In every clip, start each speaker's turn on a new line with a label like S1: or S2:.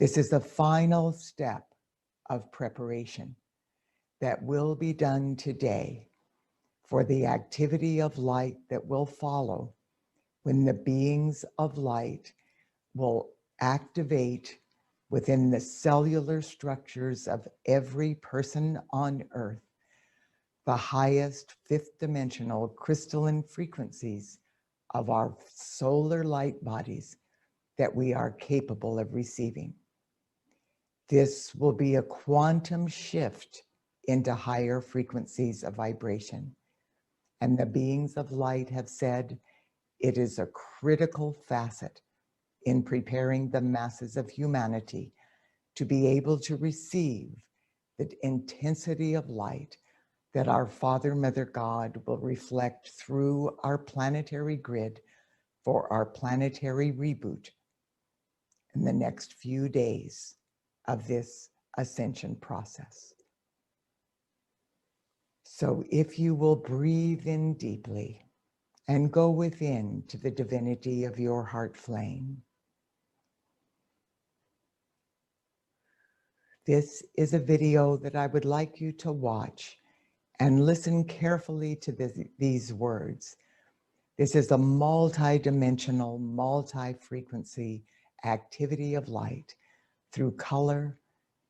S1: This is the final step of preparation that will be done today for the activity of light that will follow when the beings of light will activate within the cellular structures of every person on Earth the highest fifth dimensional crystalline frequencies of our solar light bodies that we are capable of receiving. This will be a quantum shift into higher frequencies of vibration. And the beings of light have said it is a critical facet in preparing the masses of humanity to be able to receive the intensity of light that our Father, Mother God will reflect through our planetary grid for our planetary reboot in the next few days of this ascension process. So if you will breathe in deeply and go within to the divinity of your heart flame. This is a video that I would like you to watch and listen carefully to these words. This is a multi-dimensional, multi-frequency activity of light through color,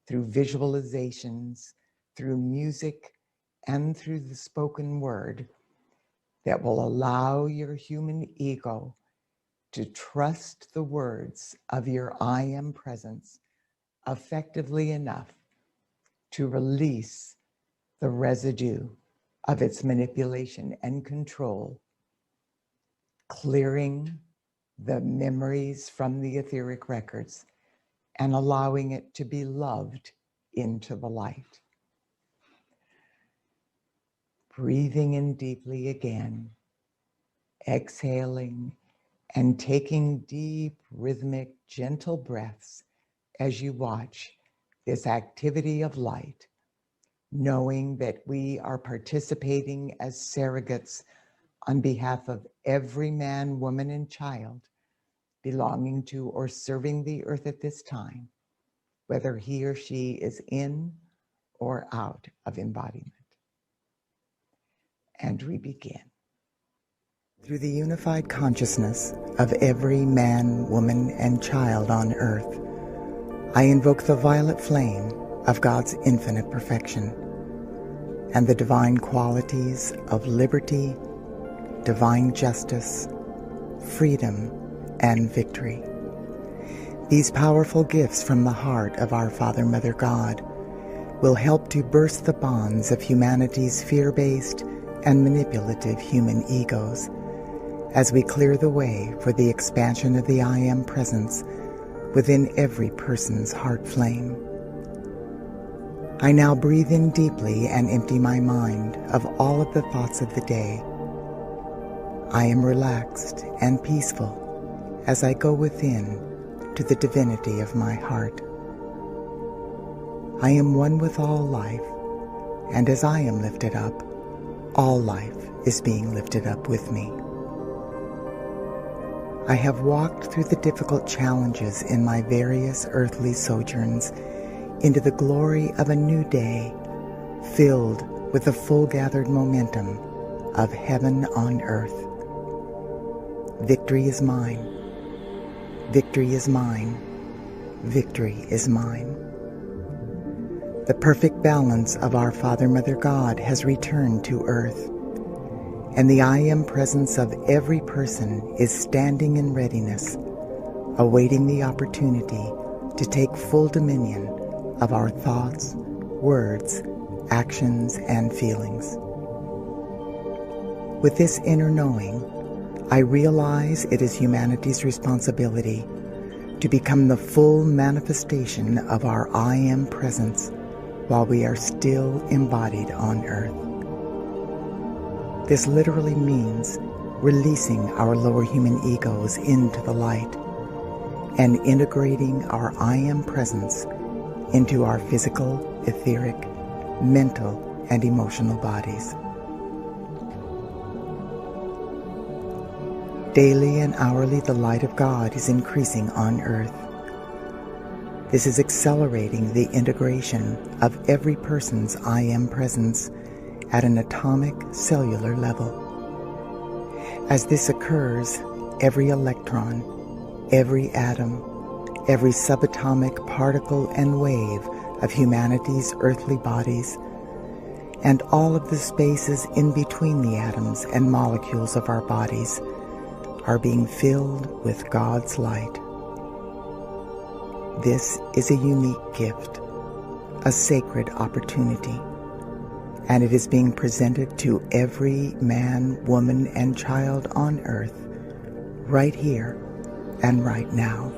S1: through visualizations, through music, and through the spoken word that will allow your human ego to trust the words of your I am presence effectively enough to release the residue of its manipulation and control, clearing the memories from the etheric records and allowing it to be loved into the light. Breathing in deeply again, exhaling and taking deep, rhythmic, gentle breaths as you watch this activity of light, knowing that we are participating as surrogates on behalf of every man, woman, and child belonging to or serving the earth at this time, whether he or she is in or out of embodiment. And we begin. Through the unified consciousness of every man, woman, and child on earth, I invoke the violet flame of God's infinite perfection and the divine qualities of liberty, divine justice, freedom, and victory. These powerful gifts from the heart of our Father, Mother God will help to burst the bonds of humanity's fear-based and manipulative human egos as we clear the way for the expansion of the I Am presence within every person's heart flame. I now breathe in deeply and empty my mind of all of the thoughts of the day. I am relaxed and peaceful as I go within to the divinity of my heart. I am one with all life, and as I am lifted up, all life is being lifted up with me. I have walked through the difficult challenges in my various earthly sojourns into the glory of a new day filled with the full gathered momentum of heaven on earth. Victory is mine. Victory is mine. Victory is mine. The perfect balance of our Father, Mother God has returned to earth, and the I Am presence of every person is standing in readiness, awaiting the opportunity to take full dominion of our thoughts, words, actions, and feelings. With this inner knowing, I realize it is humanity's responsibility to become the full manifestation of our I Am presence while we are still embodied on earth. This literally means releasing our lower human egos into the light and integrating our I Am presence into our physical, etheric, mental, and emotional bodies. Daily and hourly, the light of God is increasing on earth. This is accelerating the integration of every person's I Am presence at an atomic cellular level. As this occurs, every electron, every atom, every subatomic particle and wave of humanity's earthly bodies, and all of the spaces in between the atoms and molecules of our bodies are being filled with God's light. This is a unique gift, a sacred opportunity, and it is being presented to every man, woman, and child on earth right here and right now.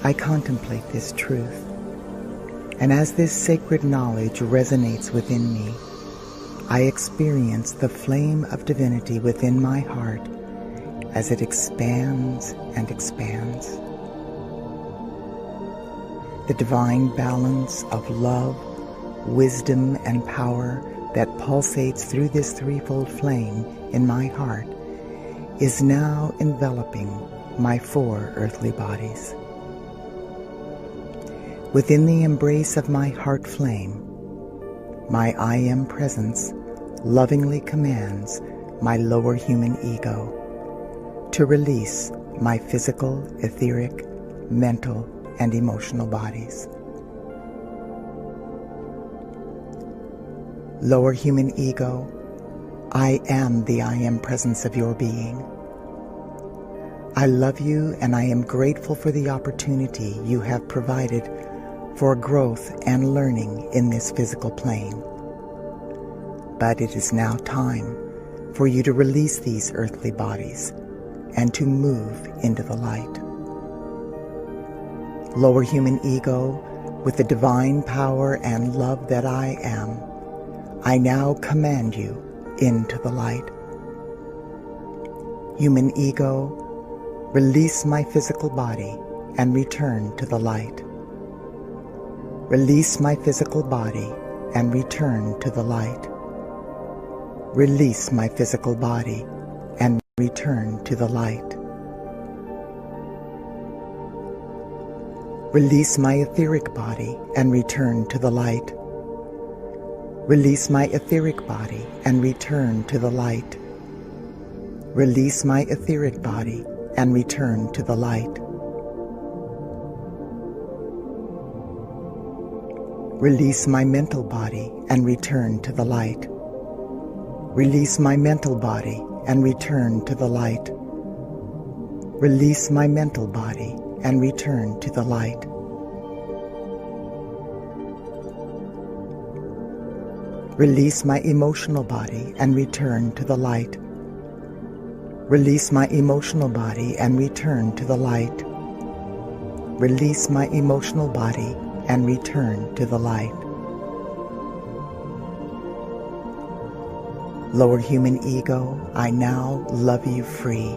S1: I contemplate this truth, and as this sacred knowledge resonates within me, I experience the flame of divinity within my heart as it expands and expands. The divine balance of love, wisdom, and power that pulsates through this threefold flame in my heart is now enveloping my 4 earthly bodies. Within the embrace of my heart flame, my I Am presence lovingly commands my lower human ego to release my physical, etheric, mental, and emotional bodies. Lower human ego, I am the I Am presence of your being. I love you, and I am grateful for the opportunity you have provided for growth and learning in this physical plane. But it is now time for you to release these earthly bodies and to move into the light. Lower human ego, with the divine power and love that I am, I now command you into the light. Human ego, release my physical body and return to the light. Release my physical body and return to the light. Release my physical body and return to the light. Release my etheric body and return to the light. Release my etheric body and return to the light. Release my etheric body and return to the light. Release my mental body and return to the light. Release my mental body and return to the light. Release my mental body and return to the light. Release my emotional body and return to the light. Release my emotional body and return to the light. Release my emotional body and return to the light. Lower human ego, I now love you free.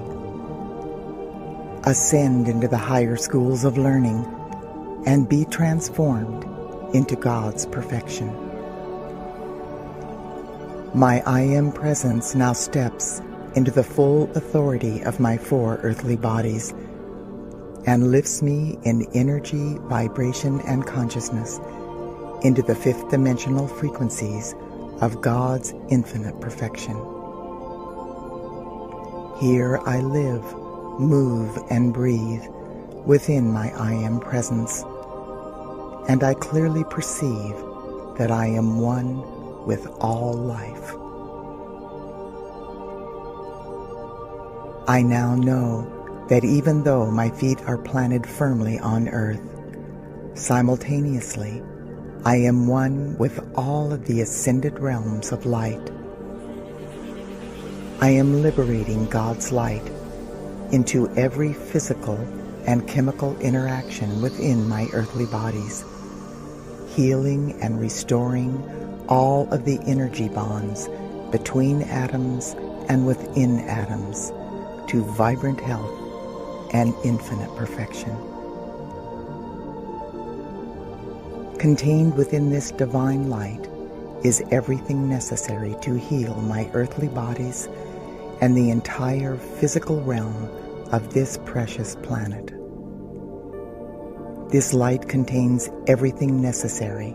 S1: Ascend into the higher schools of learning and be transformed into God's perfection. My I Am presence now steps into the full authority of my 4 earthly bodies and lifts me in energy, vibration, and consciousness into the 5th dimensional frequencies of God's infinite perfection. Here I live, move, and breathe within my I Am presence, and I clearly perceive that I am one with all life. I now know that even though my feet are planted firmly on earth, simultaneously I am one with all of the ascended realms of light. I am liberating God's light into every physical and chemical interaction within my earthly bodies, healing and restoring all of the energy bonds between atoms and within atoms to vibrant health and infinite perfection. Contained within this divine light is everything necessary to heal my earthly bodies and the entire physical realm of this precious planet. This light contains everything necessary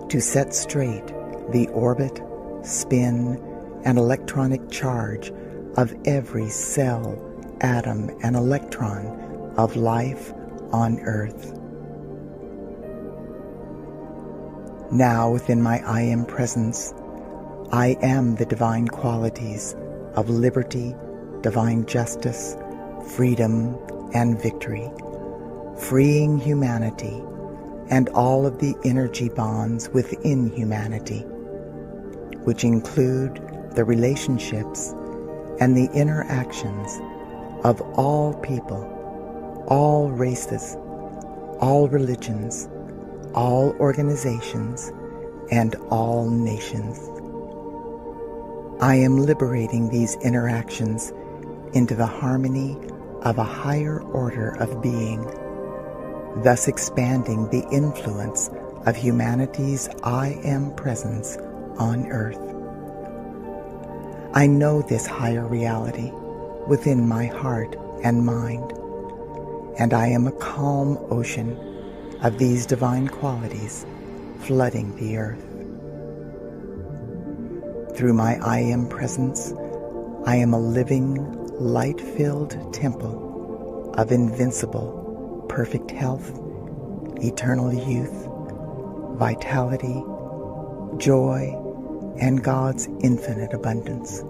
S1: to set straight the orbit, spin, and electronic charge of every cell, atom, and electron of life on Earth. Now, within my I Am presence, I am the divine qualities of liberty, divine justice, freedom, and victory, freeing humanity and all of the energy bonds within humanity, which include the relationships and the interactions of all people, all races, all religions, all organizations, and all nations. I am liberating these interactions into the harmony of a higher order of being, thus expanding the influence of humanity's I Am presence on Earth. I know this higher reality within my heart and mind, and I am a calm ocean of these divine qualities flooding the Earth. Through my I Am presence, I am a living, light-filled temple of invincible, perfect health, eternal youth, vitality, joy, and God's infinite abundance.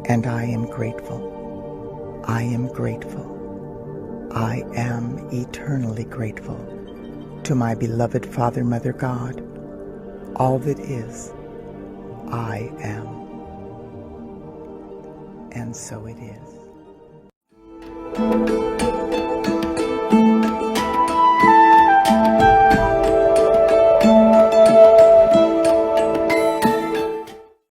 S1: And I am grateful. I am grateful. I am eternally grateful to my beloved Father, Mother, God, all that is, I am. And so it is.